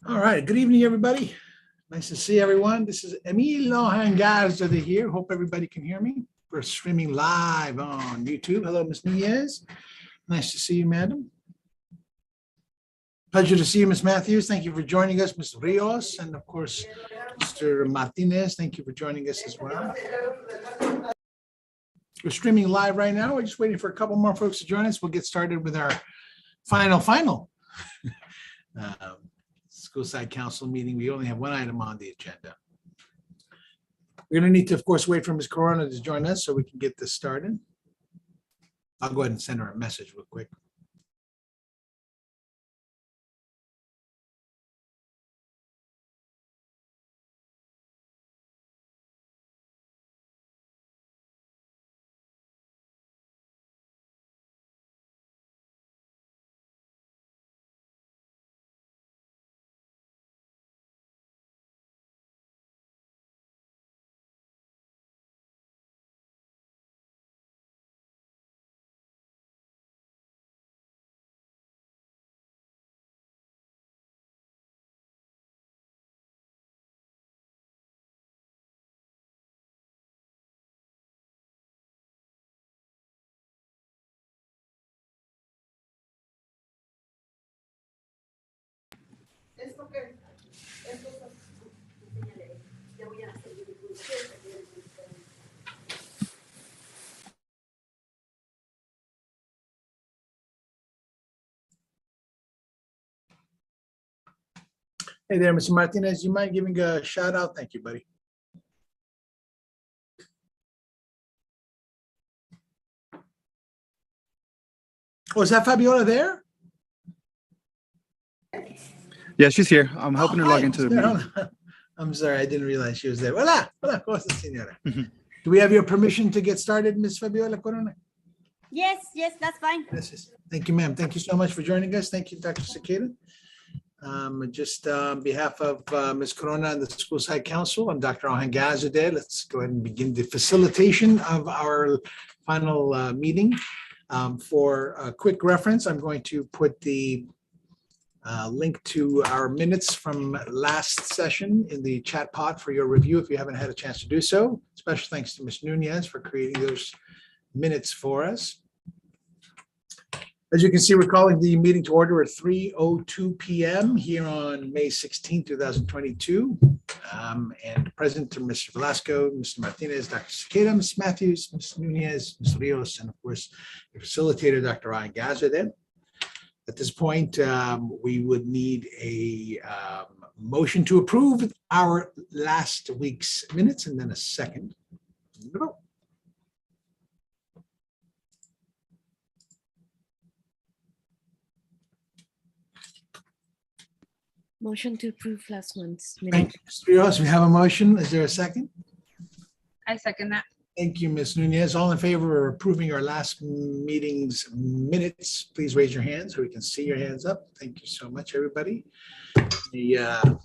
All right, good evening, everybody. Nice to see everyone. This is Emilio Hangarza here. Hope everybody can hear me. We're streaming live on YouTube. Hello, Ms. Nunez. Nice to see you, madam. Pleasure to see you, Ms. Matthews. Thank you for joining us, Ms. Rios, and of course, Mr. Martinez. Thank you for joining us as well. We're streaming live right now. We're just waiting for a couple more folks to join us. We'll get started with our final school side council meeting. We only have one item on the agenda. We're going to need to, of course, wait for Ms. Corona to join us so we can get this started. I'll go ahead and send her a message real quick. Hey there, Mr. Martinez. You mind giving a shout out? Thank you, buddy. Oh, is that Fabiola there? Yeah, she's here. I'm helping her log hi. into the meeting. I'm sorry, I didn't realize she was there. Hola, hola, ¿cómo está, señora? Do we have your permission to get started, Ms. Fabiola Corona? Yes, that's fine. Yes. Thank you, ma'am. Thank you so much for joining us. Thank you, Dr. Cicada. Just on behalf of Ms. Corona and the School Side Council, I'm Dr. Alhangazadeh. Let's go ahead and begin the facilitation of our final meeting. For a quick reference, I'm going to put the link to our minutes from last session in the chat pod for your review if you haven't had a chance to do so. Special thanks to Ms. Nunez for creating those minutes for us. As you can see, we're calling the meeting to order at 3:02 p.m. here on May 16, 2022. And present to Mr. Velasco, Mr. Martinez, Dr. Cicada, Ms. Matthews, Ms. Nunez, Ms. Rios, and of course, the facilitator, Dr. Ryan Gazadeh. At this point, we would need a motion to approve our last week's minutes and then a second. Motion to approve last month's Thank minute. you, Ms. Rios. We have a motion. Is there a second? I second that. Thank you, Ms. Nunez. All in favor of approving our last meeting's minutes, please raise your hands so we can see your hands up. Thank you so much, everybody. The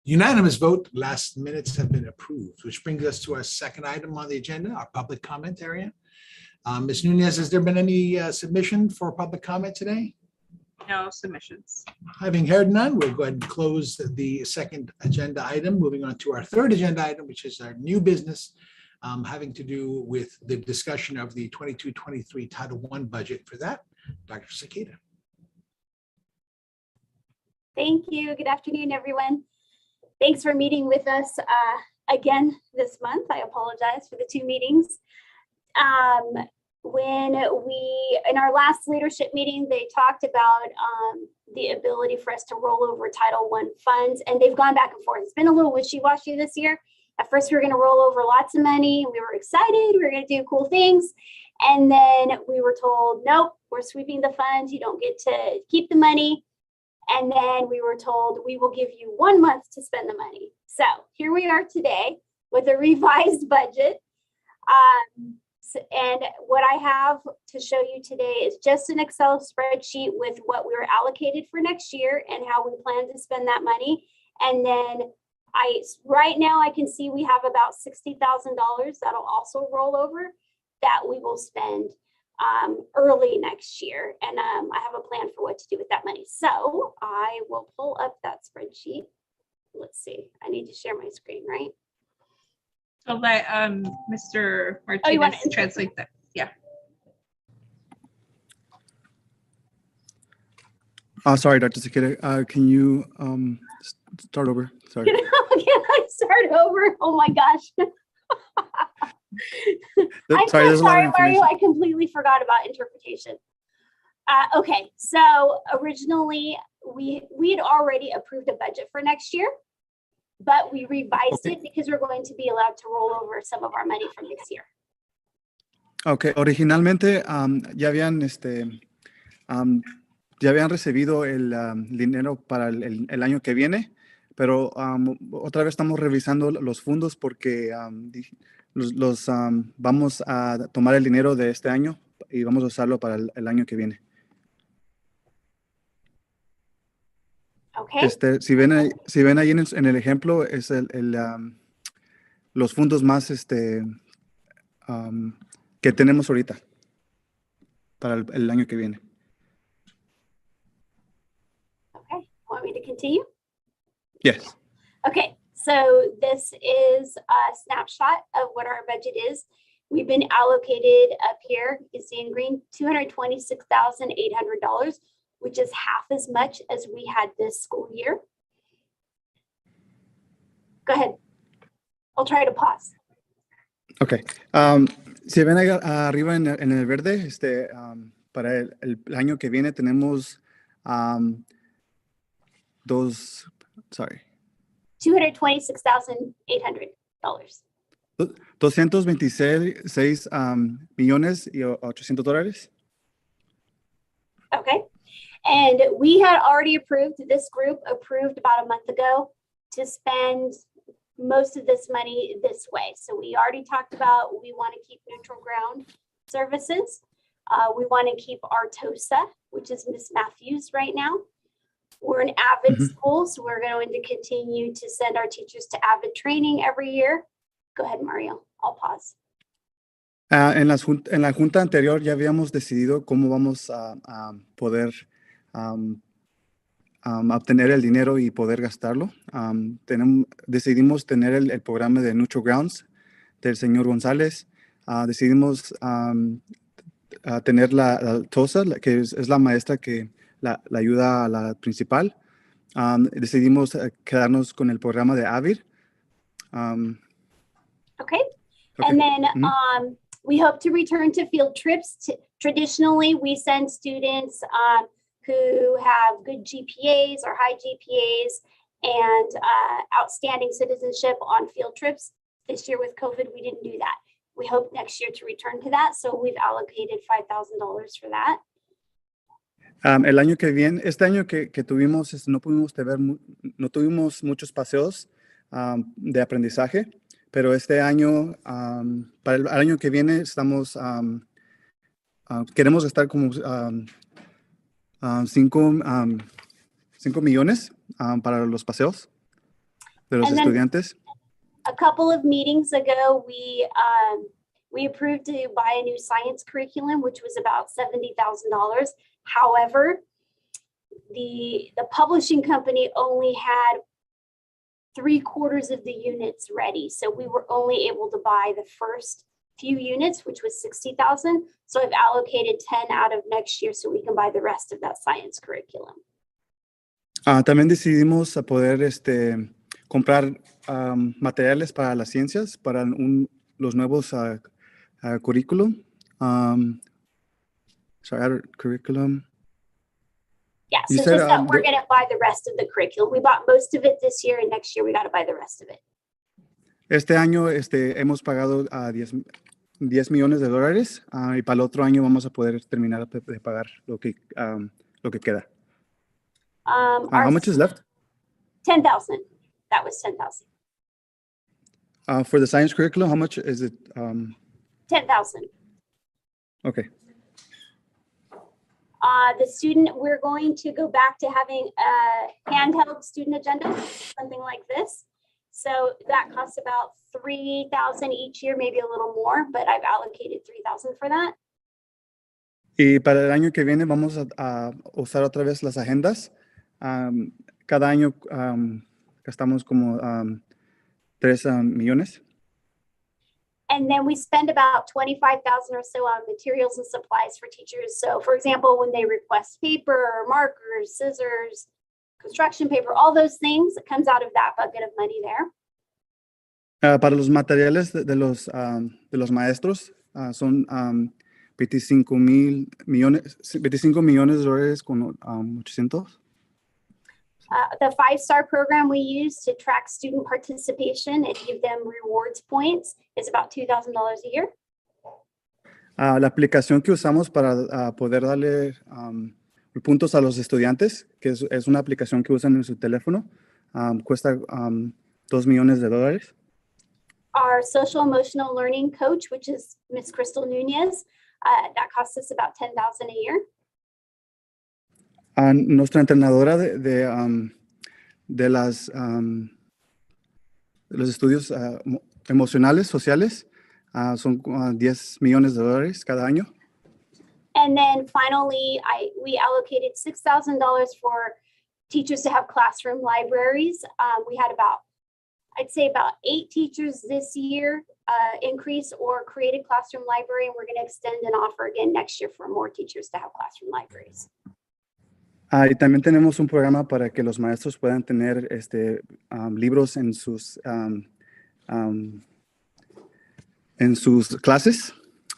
unanimous vote, last minutes have been approved, which brings us to our second item on the agenda, our public comment area. Ms. Nunez, has there been any submission for public comment today? No submissions. Having heard none, we'll go ahead and close the second agenda item. Moving on to our third agenda item, which is our new business having to do with the discussion of the 22-23 Title I budget. For that, Dr. Cicada. Thank you. Good afternoon, everyone. Thanks for meeting with us again this month. I apologize for the two meetings. In our last leadership meeting, they talked about the ability for us to roll over Title I funds, and they've gone back and forth. It's been a little wishy-washy this year. At first, we were going to roll over lots of money, and we were excited. We were going to do cool things. And then we were told, nope, we're sweeping the funds. You don't get to keep the money. And then we were told, we will give you 1 month to spend the money. So here we are today with a revised budget. And what I have to show you today is just an Excel spreadsheet with what we were allocated for next year and how we plan to spend that money. And then right now I can see we have about $60,000 that'll also roll over that we will spend early next year. And I have a plan for what to do with that money. So I will pull up that spreadsheet. Let's see, I need to share my screen, right? So let Mr. Oh, you want Martinez to translate that. Yeah. Sorry, Dr. Cicada. Can you start over? Sorry. Can I start over? Oh my gosh. I'm Sorry, so there's a lot of sorry, Mario. information. I completely forgot about interpretation. Okay, so originally we had already approved a budget for next year, but we revised Okay. it because we're going to be allowed to roll over some of our money from this year. Okay, originalmente ya habían recibido el dinero para el año que viene, pero otra vez estamos revisando los fondos porque vamos a tomar el dinero de este año y vamos a usarlo para el año que viene. Okay, Si ven ahí en el ejemplo, es los fondos más que tenemos ahorita para el año que viene. okay. Want me to continue? Yes. Okay, so this is a snapshot of what our budget is. We've been allocated up here, you can see in green, $226,800, which is half as much as we had this school year. Go ahead. I'll try to pause. Ok. Si ven ahí arriba en el verde, para el año que viene tenemos $226,800. $226,800. 226 millones y $800. Okay. And we had already approved, this group approved about a month ago to spend most of this money this way. So we already talked about, we want to keep neutral ground services. We want to keep our TOSA, which is Miss Matthews right now. We're an AVID school, so we're going to continue to send our teachers to AVID training every year. Go ahead, Mario. I'll pause. En la junta anterior ya habíamos decidido cómo vamos a poder obtener el dinero y poder gastarlo. Decidimos tener el programa de Neutral Grounds del señor González. Decidimos tener la TOSA, que es la maestra que la ayuda a la principal. Decidimos quedarnos con el programa de AVID. Okay. And then we hope to return to field trips. Traditionally, we send students who have good GPAs or high GPAs and outstanding citizenship on field trips. This year with COVID, we didn't do that. We hope next year to return to that. So we've allocated $5,000 for that. El año que viene, este año que tuvimos, no tuvimos muchos paseos de aprendizaje, pero este año, para el año que viene, queremos gastar como 5 millones para los paseos de los estudiantes. A couple of meetings ago, we approved to buy a new science curriculum, which was about $70,000. However, the publishing company only had 3/4 of the units ready. So we were only able to buy the first few units, which was 60,000. So I've allocated 10 out of next year so we can buy the rest of that science curriculum. También decidimos a poder comprar materiales para las ciencias, para los nuevos currículum. Curriculum. Yeah, so just that we're going to buy the rest of the curriculum. We bought most of it this year, and next year we got to buy the rest of it. Este año hemos pagado $10 millones y para el otro año vamos a poder terminar de pagar lo que queda. How much is left? 10,000. That was 10,000. For the science curriculum, how much is it? 10,000. Okay. The student, we're going to go back to having a handheld student agenda, something like this. So that costs about $3,000 each year, maybe a little more, but I've allocated $3,000 for that. Y para el año que viene vamos a usar otra vez las agendas. Cada año gastamos como 3 millones. And then we spend about 25,000 or so on materials and supplies for teachers. So for example, when they request paper, markers, scissors, construction paper, all those things, it comes out of that bucket of money there. Para los materiales de los maestros son 25 millones de dólares con 800. The 5-star program we use to track student participation and give them rewards points is about $2,000 a year. La aplicación que usamos para poder darle puntos a los estudiantes, que es una aplicación que usan en su teléfono, cuesta $2 millones. Our social emotional learning coach, which is Miss Crystal Nunez, that costs us about $10,000 a year. Nuestra entrenadora de los estudios emocionales, sociales, son $10 millones cada año. And then finally, we allocated $6,000 for teachers to have classroom libraries. We had I'd say about 8 teachers this year increase or create a classroom library, and we're going to extend an offer again next year for more teachers to have classroom libraries. Y también tenemos un programa para que los maestros puedan tener libros en sus clases,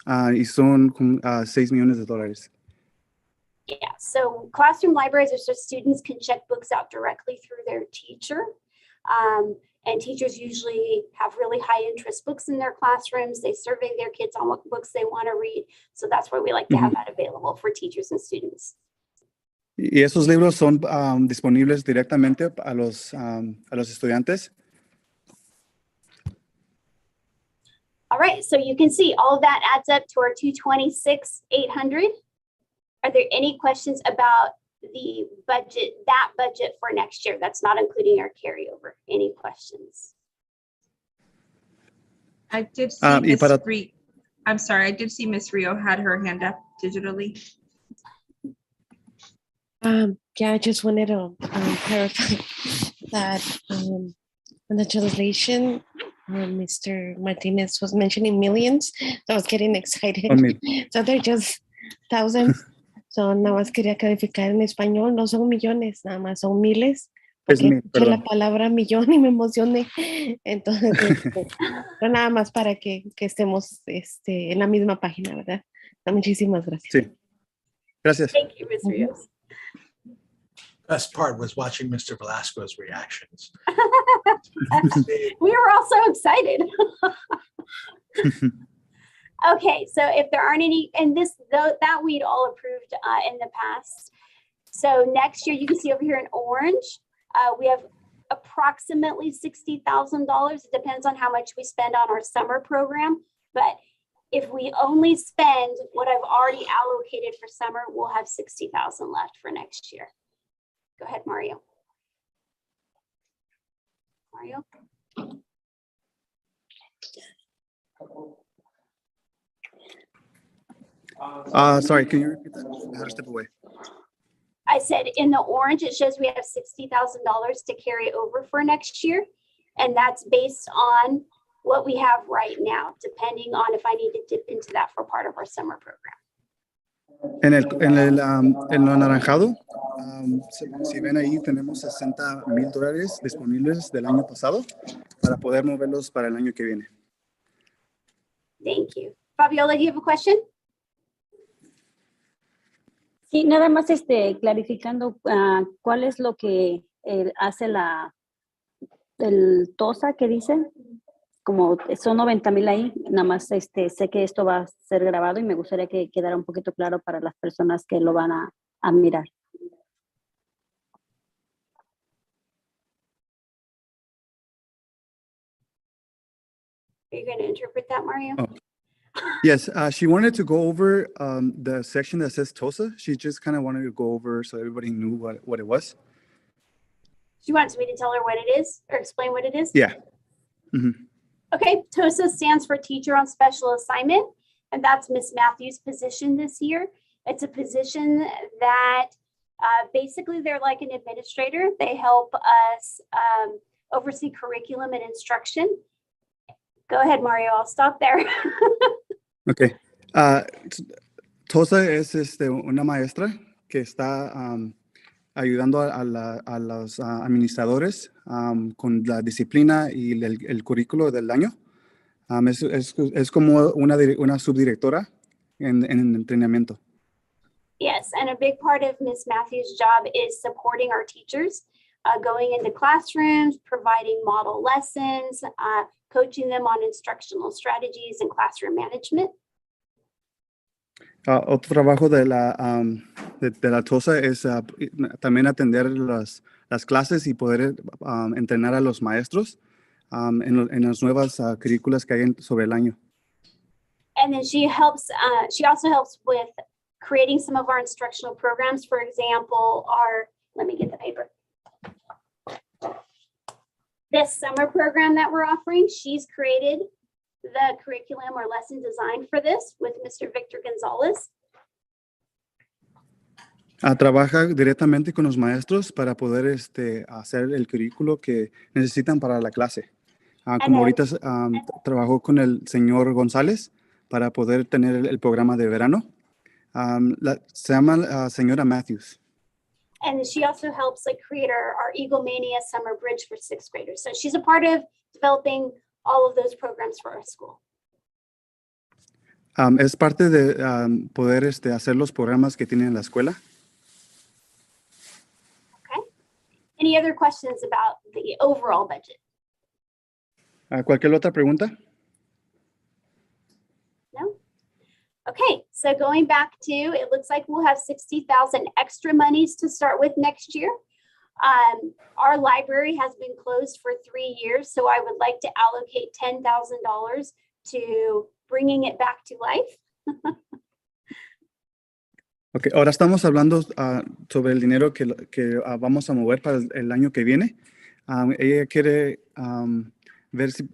y son $6 millones. Yeah, so classroom libraries are so students can check books out directly through their teacher. And teachers usually have really high interest books in their classrooms. They survey their kids on what books they want to read. So that's why we like to have that available for teachers and students. Y esos libros son disponibles directamente a los estudiantes. All right, so you can see all of that adds up to our $226,800. Are there any questions about the budget, that budget for next year? That's not including our carryover. Any questions? I did see I'm sorry, I did see Miss Rio had her hand up digitally. Yeah, I just wanted to clarify that in the translation, Mr. Martinez was mentioning millions. So I was getting excited. So they're just thousands. So nada más quería clarificar en español, no son millones, nada más son miles. Porque escuché la palabra millón y me emocioné. Entonces, pero nada más para que estemos en la misma página, ¿verdad? Muchísimas gracias. Sí. Gracias. Thank you, Ms. Rios. Best part was watching Mr. Velasco's reactions. We were all so excited. Okay, so if there aren't any, and that we'd all approved in the past. So next year, you can see over here in orange, we have approximately $60,000. It depends on how much we spend on our summer program. But if we only spend what I've already allocated for summer, we'll have $60,000 left for next year. Go ahead, Mario. Mario? Sorry, can you repeat that? I had to step away. I said in the orange, it shows we have $60,000 to carry over for next year. And that's based on what we have right now, depending on if I need to dip into that for part of our summer program. En lo anaranjado, si ven ahí, tenemos $60,000 disponibles del año pasado para poder moverlos para el año que viene. Thank you. Fabiola, do you have a question? Sí, nada más clarificando cuál es lo que hace el TOSA que dice, como son 90,000 ahí, nada más sé que esto va a ser grabado y me gustaría que quedara un poquito claro para las personas que lo van a mirar. Are you going to interpret that, Mario? Oh. Yes, she wanted to go over the section that says TOSA. She just kind of wanted to go over so everybody knew what it was. She wants me to tell her what it is or explain what it is? Yeah. Mm-hmm. Okay, TOSA stands for Teacher on Special Assignment, and that's Miss Matthews' position this year. It's a position that basically they're like an administrator. They help us oversee curriculum and instruction. Go ahead, Mario. I'll stop there. Ok. Ah, Tosa es una maestra que está ayudando a los administradores con la disciplina y el currículo del año. Es como una subdirectora en entrenamiento. Yes, and a big part of Ms. Matthews' job is supporting our teachers, going into classrooms, providing model lessons, coaching them on instructional strategies and classroom management. Otro trabajo de la TOSA es también atender las clases y poder entrenar a los maestros en las nuevas currículas que hay sobre el año. And then she also helps with creating some of our instructional programs. For example, let me get the paper. This summer program that we're offering, she's created the curriculum or lesson design for this with Mr. Victor Gonzalez. Trabaja directamente con los maestros para poder hacer el currículo que necesitan para la clase. Como ahorita trabajó con el señor González para poder tener el programa de verano. Se llama señora Matthews. And she also helps create our Eagle Mania Summer Bridge for 6th graders. So she's a part of developing all of those programs for our school. Es parte de poder hacer los programas que tiene en la escuela. Okay. Any other questions about the overall budget? ¿Cualquier otra pregunta? No? Okay, so going back to, it looks like we'll have 60,000 extra monies to start with next year. Our library has been closed for 3 years, so I would like to allocate $10,000 to bringing it back to life. Okay, ahora estamos hablando sobre el dinero que vamos a mover para el año que viene. Ella quiere ver si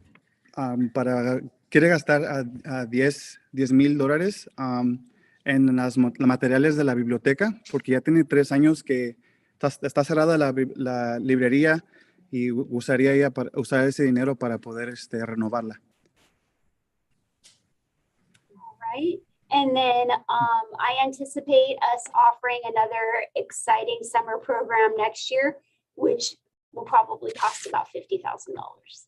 quiere gastar $10,000 en los materiales de la biblioteca, porque ya tiene 3 años que está cerrada la librería y usaría ella para usar ese dinero para poder renovarla. All right. And then I anticipate us offering another exciting summer program next year, which will probably cost about $50,000.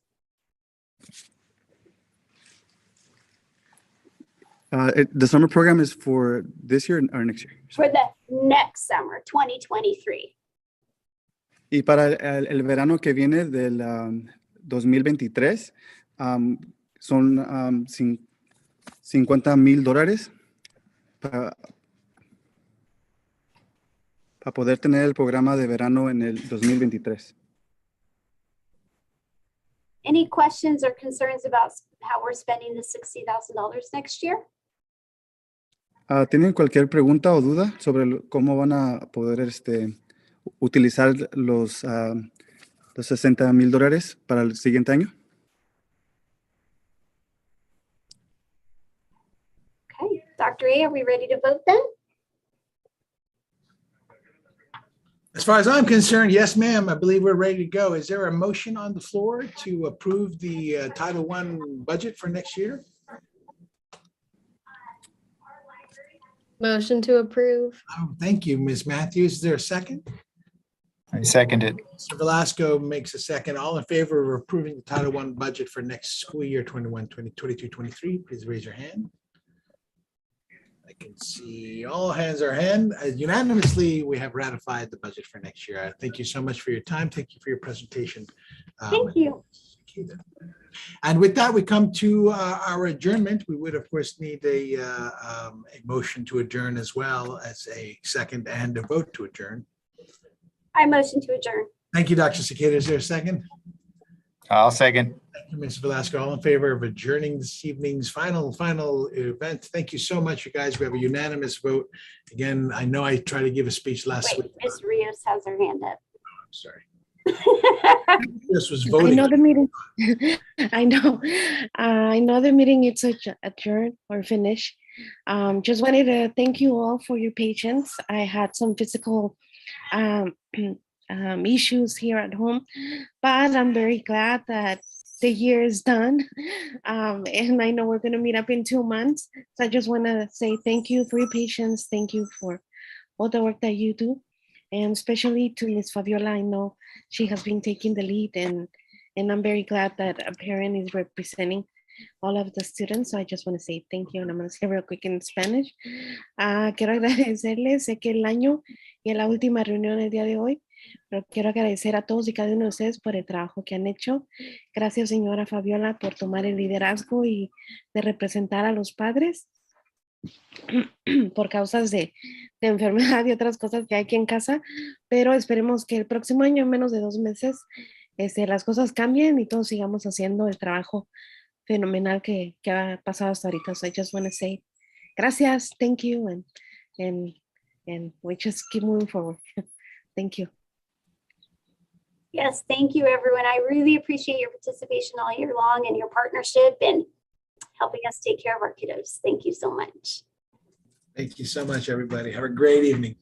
The summer program is for this year or next year? For the next summer, 2023. Y para el verano que viene del 2023, son $50,000 para poder tener el programa de verano en el 2023. Any questions or concerns about how we're spending the $60,000 next year? ¿Tienen cualquier pregunta o duda sobre cómo van a poder utilizar los $60,000 para el siguiente año? Okay, Dr. A, are we ready to vote then? As far as I'm concerned, yes, ma'am. I believe we're ready to go. Is there a motion on the floor to approve the Title I budget for next year? Motion to approve. Oh, thank you, Ms. Matthews. Is there a second? I second it. Mr. Velasco makes a second. All in favor of approving the Title I budget for next school year 22-23, please raise your hand. I can see all hands are unanimously. We have ratified the budget for next year. Thank you so much for your time. Thank you for your presentation. Thank you. And with that, we come to our adjournment. We would, of course, need a motion to adjourn as well as a second and a vote to adjourn. I motion to adjourn. Thank you, Dr. Cicada. Is there a second? I'll second. Thank you, Ms. Velasco. All in favor of adjourning this evening's final event. Thank you so much, you guys. We have a unanimous vote. Again, I know I tried to give a speech last Wait, week. Ms. Rios has her hand up. I'm sorry. This was I voting. know the meeting. I know the meeting is adjourned or finished. Just wanted to thank you all for your patience. I had some physical issues here at home, but I'm very glad that the year is done. And I know we're going to meet up in 2 months. So I just want to say thank you for your patience. Thank you for all the work that you do. And especially to Miss Fabiola, I know she has been taking the lead, and I'm very glad that a parent is representing all of the students. So I just want to say thank you. And I'm going to say real quick in Spanish. Quiero agradecerles, sé que el año y la última reunión el día de hoy, pero quiero agradecer a todos y cada uno de ustedes por el trabajo que han hecho. Gracias, señora Fabiola, por tomar el liderazgo y de representar a los padres por causas de enfermedad y otras cosas que hay aquí en casa, pero esperemos que el próximo año, en menos de 2 meses, las cosas cambien y todos sigamos haciendo el trabajo fenomenal que ha pasado hasta ahorita. So I just want to say gracias, thank you, and we just keep moving forward. Thank you. Yes, thank you, everyone. I really appreciate your participation all year long and your partnership and helping us take care of our kiddos. Thank you so much. Thank you so much, everybody. Have a great evening.